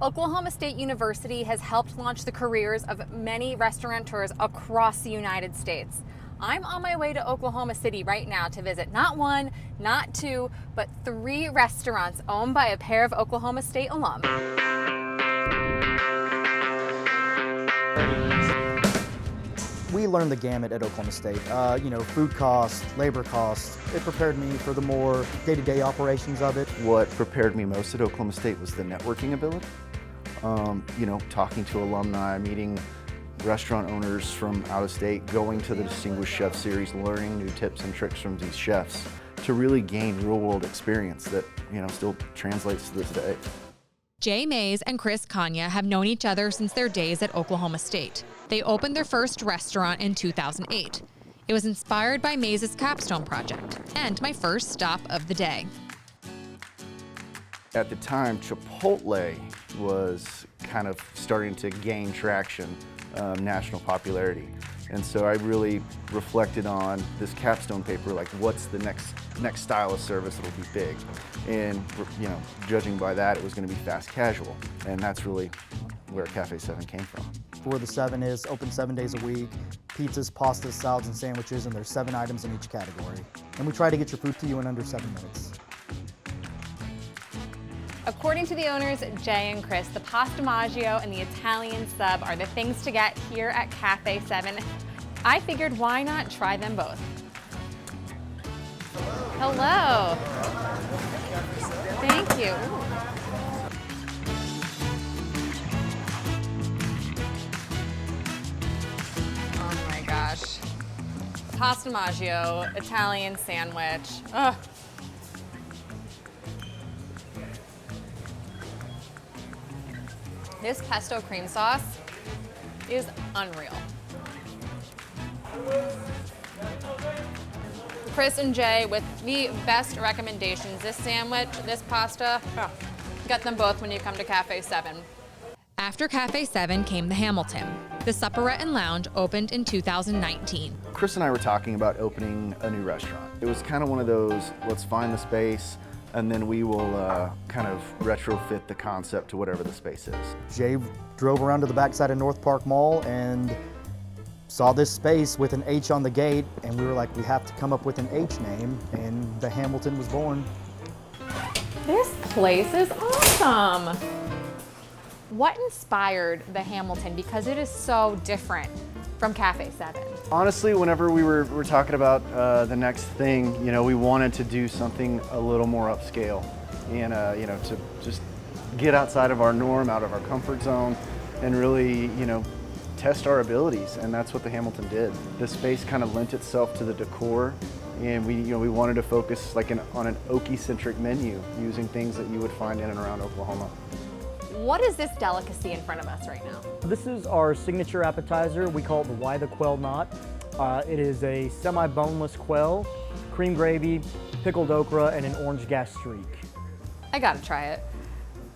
Oklahoma State University has helped launch the careers of many restaurateurs across the United States. I'm on my way to Oklahoma City right now to visit not one, not two, but 3 restaurants owned by a pair of Oklahoma State alum. We learned the gamut at Oklahoma State. Food costs, labor costs. It prepared me for the more day-to-day operations of it. What prepared me most at Oklahoma State was the networking ability. Talking to alumni, meeting restaurant owners from out of state, going to the Distinguished Chef Series, learning new tips and tricks from these chefs to really gain real-world experience that, still translates to this day. Jay Mays and Chris Kana have known each other since their days at Oklahoma State. They opened their first restaurant in 2008. It was inspired by Mays' capstone project and my first stop of the day. At the time, Chipotle was kind of starting to gain traction, national popularity. And so I really reflected on this capstone paper, like what's the next style of service that'll be big. And judging by that, it was going to be fast casual. And that's really where Cafe 7 came from. Where the 7 is open 7 days a week, pizzas, pastas, salads, and sandwiches, and there's 7 items in each category. And we try to get your food to you in under 7 minutes. According to the owners, Jay and Chris, the pasta maggio and the Italian sub are the things to get here at Cafe 7. I figured why not try them both. Hello. Thank you. Oh my gosh. Pasta maggio, Italian sandwich. Ugh. This pesto cream sauce is unreal. Chris and Jay with the best recommendations. This sandwich, this pasta, get them both when you come to Cafe 7. After Cafe 7 came the Hamilton. The Supperette and Lounge opened in 2019. Chris and I were talking about opening a new restaurant. It was kind of one of those, let's find the space, and then we will kind of retrofit the concept to whatever the space is. Jay drove around to the backside of North Park Mall and saw this space with an H on the gate, and we were like, we have to come up with an H name, and the Hamilton was born. This place is awesome. What inspired the Hamilton? Because it is so different from Cafe 7. Honestly, whenever we were talking about the next thing, we wanted to do something a little more upscale and, to just get outside of our norm, out of our comfort zone, and really, test our abilities. And that's what the Hamilton did. The space kind of lent itself to the decor, and we wanted to focus on an Okie-centric menu, using things that you would find in and around Oklahoma. What is this delicacy in front of us right now? This is our signature appetizer. We call it the Why the Quail Not. It is a semi-boneless quail, cream gravy, pickled okra, and an orange gas streak. I gotta try it.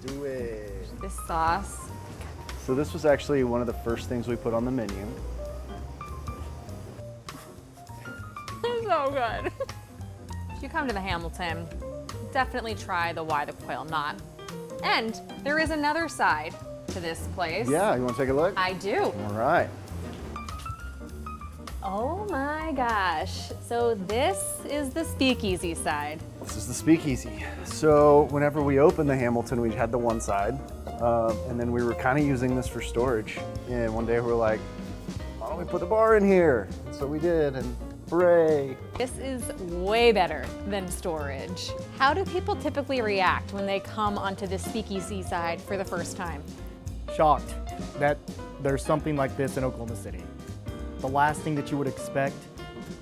Do it. This sauce. So this was actually one of the first things we put on the menu. It's so good. If you come to the Hamilton, definitely try the Why the Quail Not. And there is another side to this place. Yeah, you want to take a look? I do. All right. Oh my gosh. So this is the speakeasy side. This is the speakeasy. So whenever we opened the Hamilton, we had the one side, and then we were kind of using this for storage. And one day we were like, why don't we put the bar in here? So we did, and hooray. This is way better than storage. How do people typically react when they come onto the speakeasy side for the first time? Shocked that there's something like this in Oklahoma City. The last thing that you would expect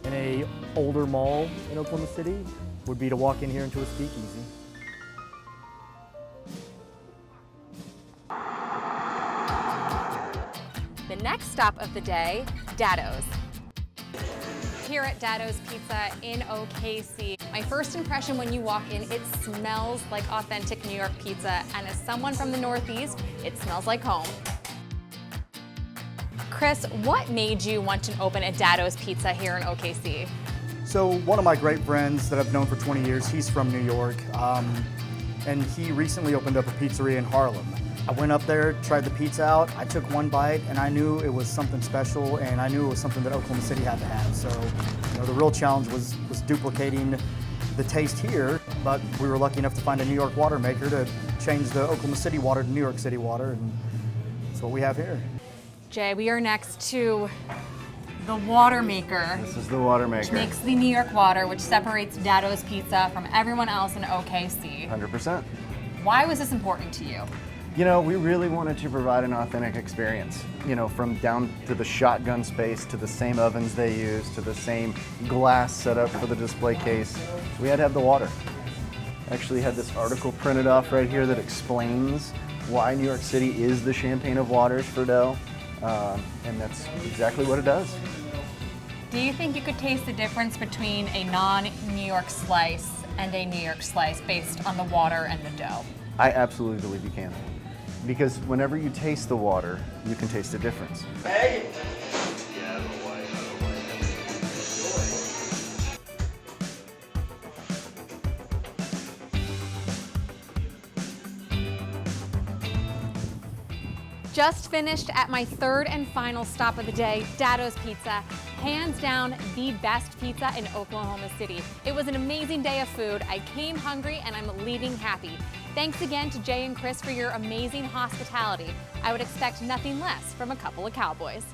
in an older mall in Oklahoma City would be to walk in here into a speakeasy. The next stop of the day, Daddo's. Here at Daddo's Pizza in OKC. My first impression when you walk in, it smells like authentic New York pizza, and as someone from the Northeast, it smells like home. Chris, what made you want to open a Daddo's Pizza here in OKC? So one of my great friends that I've known for 20 years, he's from New York, and he recently opened up a pizzeria in Harlem. I went up there, tried the pizza out. I took one bite, and I knew it was something special, and I knew it was something that Oklahoma City had to have. So, the real challenge was duplicating the taste here, but we were lucky enough to find a New York water maker to change the Oklahoma City water to New York City water, and that's what we have here. Jay, we are next to the water maker. This is the water maker. Which makes the New York water, which separates Daddo's Pizza from everyone else in OKC. 100%. Why was this important to you? We really wanted to provide an authentic experience, from down to the shotgun space, to the same ovens they use, to the same glass setup for the display case. We had to have the water. Actually had this article printed off right here that explains why New York City is the champagne of waters for dough, and that's exactly what it does. Do you think you could taste the difference between a non-New York slice and a New York slice based on the water and the dough? I absolutely believe you can. Because whenever you taste the water, you can taste the difference. Hey. Just finished at my third and final stop of the day, Daddo's Pizza. Hands down, the best pizza in Oklahoma City. It was an amazing day of food. I came hungry and I'm leaving happy. Thanks again to Jay and Chris for your amazing hospitality. I would expect nothing less from a couple of cowboys.